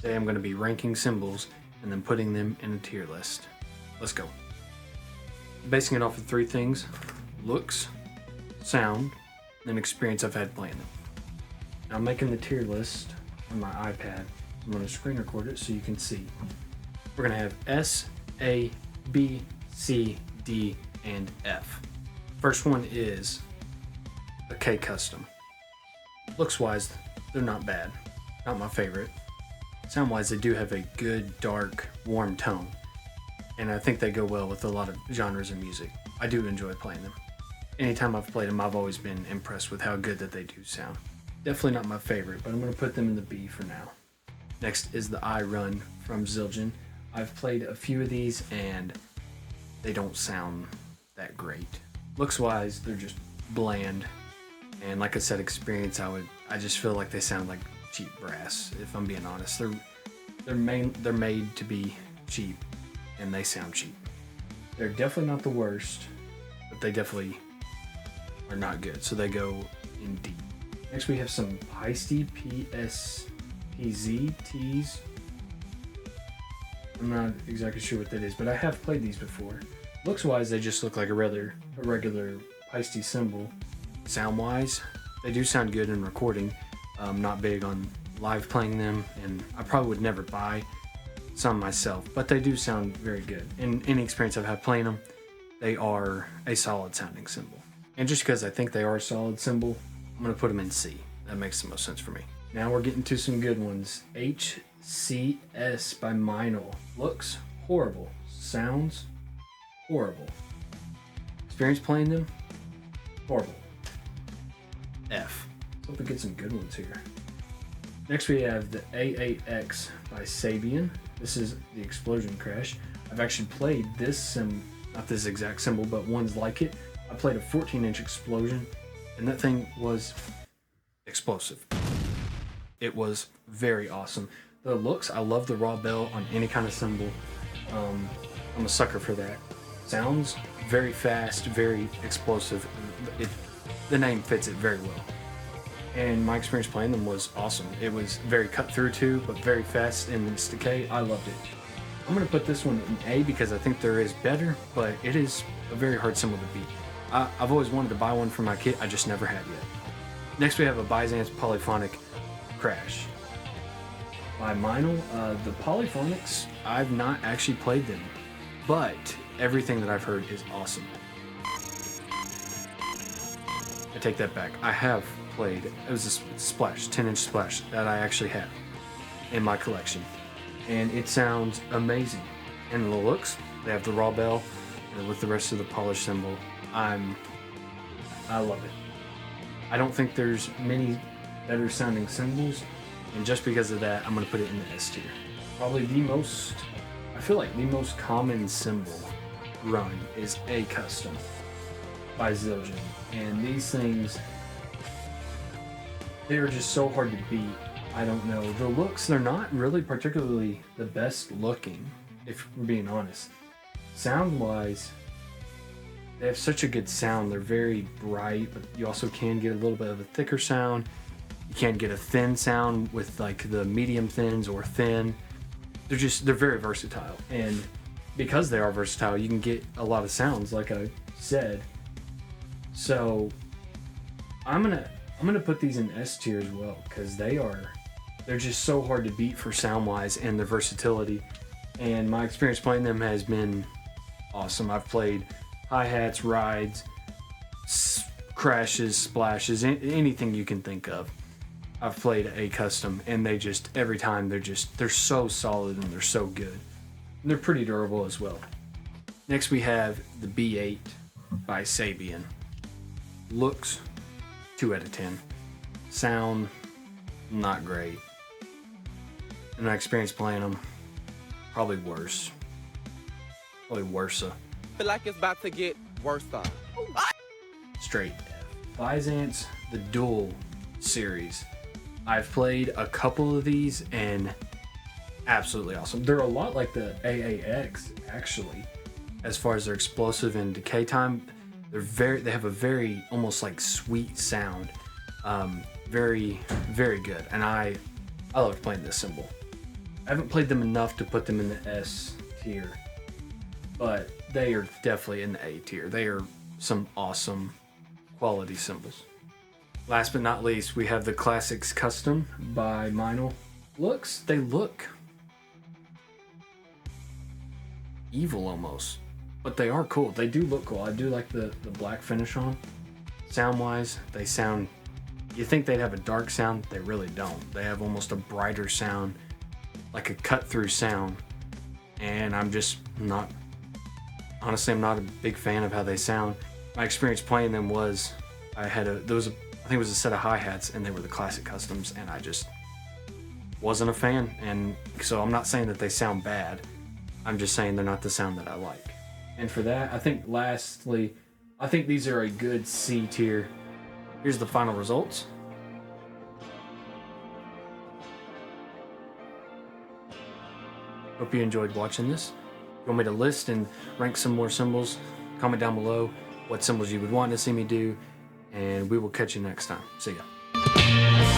Today I'm going to be ranking cymbals and then putting them in a tier list. Let's go. Basing it off of three things: looks, sound, and experience I've had playing them. Now I'm making the tier list on my iPad. I'm going to screen record it so you can see. We're going to have S, A, B, C, D, and F. First one is a K Custom. Looks wise, they're not bad. Not my favorite. Sound wise, they do have a good, dark, warm tone. And I think they go well with a lot of genres of music. I do enjoy playing them. Anytime I've played them, I've always been impressed with how good that they do sound. Definitely not my favorite, but I'm going to put them in the B for now. Next is the I Run from Zildjian. I've played a few of these and they don't sound that great. Looks wise, they're just bland. And like I said, experience, I just feel like they sound like cheap brass, if I'm being honest. They're made to be cheap and they sound cheap. They're definitely not the worst, but they definitely are not good. So they go in D. Next we have some Paiste PZT7. I'm not exactly sure what that is, but I have played these before. Looks wise, they just look like a regular Paiste cymbal. Sound wise, they do sound good in recording. I'm not big on live playing them, and I probably would never buy some myself, but they do sound very good. In any experience I've had playing them, they are a solid sounding cymbal. And just because I think they are a solid cymbal, I'm going to put them in C. That makes the most sense for me. Now we're getting to some good ones. HCS by Meinl. Looks horrible. Sounds horrible. Experience playing them? Horrible. F. Hope we get some good ones here. Next we have the AAX by Sabian. This is the Explosion Crash. I've actually played this not this exact cymbal, but ones like it. I played a 14-inch Explosion, and that thing was explosive. It was very awesome. The looks, I love the raw bell on any kind of cymbal. I'm a sucker for that. Sounds very fast, very explosive. The name fits it very well. And my experience playing them was awesome. It was very cut through too, but very fast in its decay. I loved it. I'm going to put this one in A because I think there is better, but it is a very hard cymbal to beat. I've always wanted to buy one for my kit, I just never have yet. Next we have a Byzance Polyphonic Crash by Meinl. The Polyphonics, I've not actually played them, but everything that I've heard is awesome. I take that back. I have played, it was a Splash, 10-inch Splash that I actually have in my collection, and it sounds amazing. And the looks, they have the raw bell, and with the rest of the polished cymbal, I love it. I don't think there's many better sounding cymbals, and just because of that, I'm going to put it in the S tier. Probably I feel like the most common cymbal run is A Custom by Zildjian, and these things, they are just so hard to beat. I don't know. The looks, they're not really particularly the best looking, if we're being honest. Sound wise, they have such a good sound. They're very bright, but you also can get a little bit of a thicker sound. You can get a thin sound with like the medium thins or thin. They're very versatile. And because they are versatile, you can get a lot of sounds, like I said. So I'm gonna put these in S tier as well, because they're just so hard to beat for sound wise and their versatility. And my experience playing them has been awesome. I've played hi-hats, rides, crashes, splashes, anything you can think of. I've played A Custom, and they just, every time, they're so solid and they're so good. And they're pretty durable as well. Next we have the B8 by Sabian. Looks, 2 out of 10. Sound, not great. And my experience playing them, probably worse. Probably worse. Feel like it's about to get worse. Straight F. Byzance, the Dual series. I've played a couple of these and absolutely awesome. They're a lot like the AAX actually, as far as their explosive and decay time. They have a very almost like sweet sound. Very, very good. And I loved playing this cymbal. I haven't played them enough to put them in the S tier, but they are definitely in the A tier. They are some awesome quality cymbals. Last but not least, we have the Classics Custom by Meinl. They look evil almost, but they are cool. They do look cool. I do like the black finish on. Sound-wise, they sound, you think they'd have a dark sound, they really don't. They have almost a brighter sound, like a cut-through sound, and I'm just not, honestly, I'm not a big fan of how they sound. My experience playing them was, I think it was a set of hi-hats, and they were the Classic Customs, and I just wasn't a fan. And so I'm not saying that they sound bad, I'm just saying they're not the sound that I like. And for that, I think lastly, I think these are a good C tier. Here's the final results. Hope you enjoyed watching this. If you want me to list and rank some more cymbals, comment down below what cymbals you would want to see me do, and we will catch you next time. See ya.